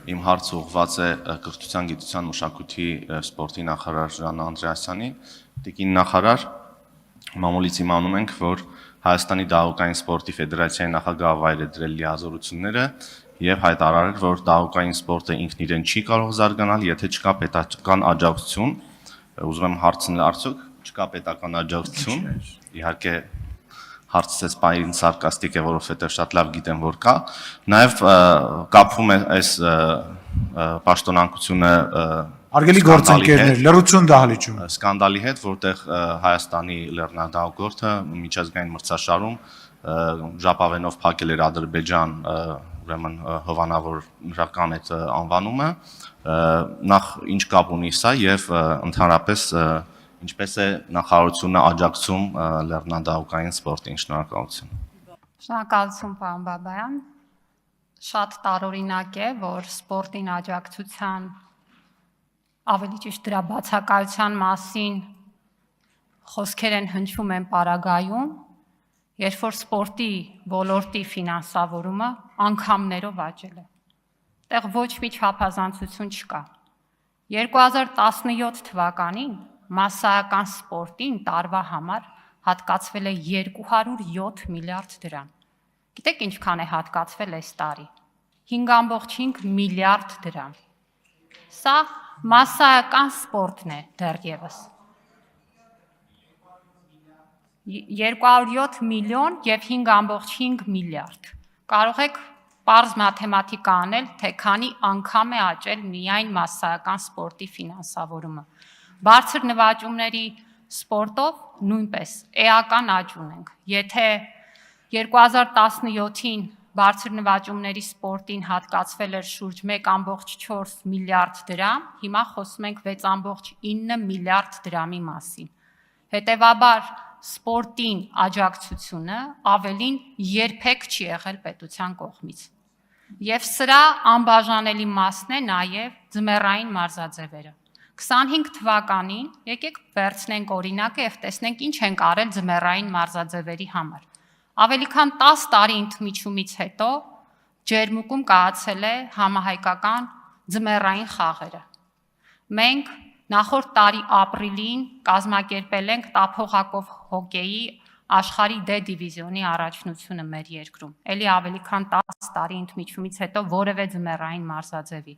Իմ հարցը ուղղված է կրթության, գիտության, մշակույթի, սպորտի նախարար Ժաննա Անդրեասյանին։ Տիկին նախարար, մամուլից իմանում ենք, որ Հայաստանի դահուկային սպորտի ֆեդերացիայի նախագահավայր է դրել լիազորությունները եւ հայտարարել, որ դահուկային սպորտը ինքն իրեն չի կարող զարգանալ, եթե չկա պետական աջակցություն։ Ուզում եմ հարցնել, արդյոք չկա պետական աջակցություն։ Իհարկե հարցս էս պահին սարկաստիկ է, որովհետև շատ լավ գիտեմ, որ կա։ Նաև կապվում է այս պաշտոնանկությունը Արգելի գործընկերներ, լրություն դահլիճում։ Սկանդալի հետ, որտեղ Հայաստանի լեռնադահուկորդը միջազգային մրցաշարում ժապավենով փակել էր Ադրբեջան, ուրեմն հովանավորական այդ անվանումը, նախ ինչ կապ ունի սա եւ ընդհանրապես ինչպես է նախարարությունը աջակցում լեռնադահուկային սպորտին։ Շնորհակալություն։ Շնորհակալություն, պարոն Բաբայան։ Շատ տարօրինակ է, որ սպորտին աջակցության, ավելի ճիշտ դրա բացակայության մասին խոսքեր են հնչում են պարագայում, երբ որ սպորտի ոլորտի ֆինանսավորումը անգամներով աճել է։ Այդտեղ ոչ մի չափազանցություն չկա։ 2017 թվականին մասսայական սպորտին տարվա համար հատկացվել է 207 միլիարդ դրամ։ Գիտեք ինչքան է հատկացվել այս տարի։ 5.5 միլիարդ դրամ։ Սա մասսայական սպորտն է դեռևս։ 207 միլիոն եւ 5.5 միլիարդ։ Կարող եք պարզ մաթեմատիկա անել, թե քանի անգամ է աճել միայն մասսայական սպորտի ֆինանսավորումը։ Բարձր նվաճումների սպորտով նույնպես էական աճ ունենք։ Եթե 2017-ին բարձր նվաճումների սպորտին հատկացվել էր շուրջ 1.4 միլիարդ դրամ, հիմա խոսում ենք 6.9 միլիարդ դրամի մասին։ Հետևաբար սպորտին աջակցությունը ավելին երբեք չի եղել պետության կողմից։ Եվ սրա անբաժանելի մասն է նաև ձմեռային մարզաձևերը։ 25 թվականին եկեք վերցնենք օրինակը եւ տեսնենք ինչ են արել ձմեռային մարզաձևերի համար։ Ավելի քան 10 տարի ընդմիջումից հետո Ջերմուկում կայացել է համահայկական ձմեռային խաղերը։ Մենք նախորդ տարի ապրիլին կազմակերպել ենք տափողակով հոկեյի աշխարհի D դիվիզիոնի առաջնությունը մեր երկրում։ Էլի ավելի քան 10 տարի ընդմիջումից հետո որևէ ձմեռային մարզաձևի։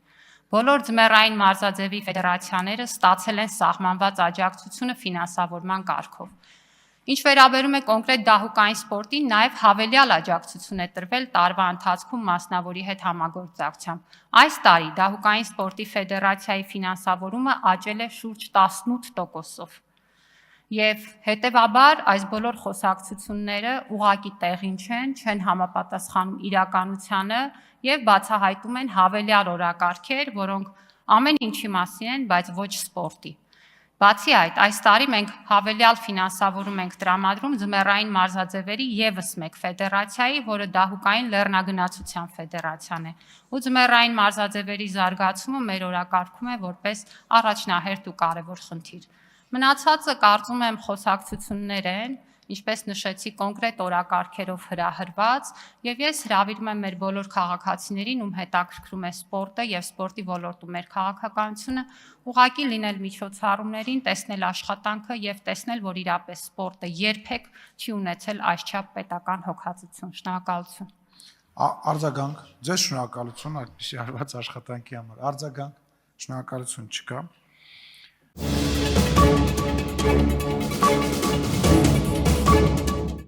Բոլոր ձմեռային մարզաձևի ֆեդերացիաները ստացել են սահմանված աջակցությունը ֆինանսավորման կարգով։ Ինչ վերաբերում է կոնկրետ դահուկային սպորտին, նաև հավելյալ աջակցություն է տրվել տարվա ընթացքում մասնավորի հետ համագործակցությամբ։ Այս տարի դահուկային սպորտի ֆեդերացիայի ֆինանսավորումը աճել է շուրջ 18%-ով։ Եվ հետևաբար այս բոլոր խոսակցությունները ուղղակի տեղին չեն համապատասխանում իրականությանը եւ բացահայտում են հավելյալ օրակարգեր, որոնք ամեն ինչի մասին են, բայց ոչ սպորտի։ Բացի այդ, այս տարի մենք հավելյալ ֆինանսավորում ենք տրամադրում ձմեռային մարզաձևերի եւս մեկ ֆեդերացիայի, որը դահուկային լեռնագնացության ֆեդերացիան է։ Ու ձմեռային մարզաձևերի զարգացումը մեր օրակարգում է որպես առաջնահերթ ու կարևոր խնդիր։ Մնացածը կարծում եմ խոսակցություններ են, ինչպես նշեցի կոնկրետ օրակարգերով հրահրված, եւ ես հրավիրում եմ մեր բոլոր քաղաքացիներին, ում հետաքրքրում է սպորտը եւ սպորտի ոլորտում մեր քաղաքականությունը, ուղղակի լինել միջոցառումներին, տեսնել աշխատանքը եւ տեսնել, որ իրապես սպորտը երբեք չի ունեցել այսչափ պետական հոգացություն։ Շնորհակալություն։ Արձագանք, ձեզ շնորհակալություն այդպիսի արված աշխատանքի համար։ Արձագանք, շնորհակալություն չկա։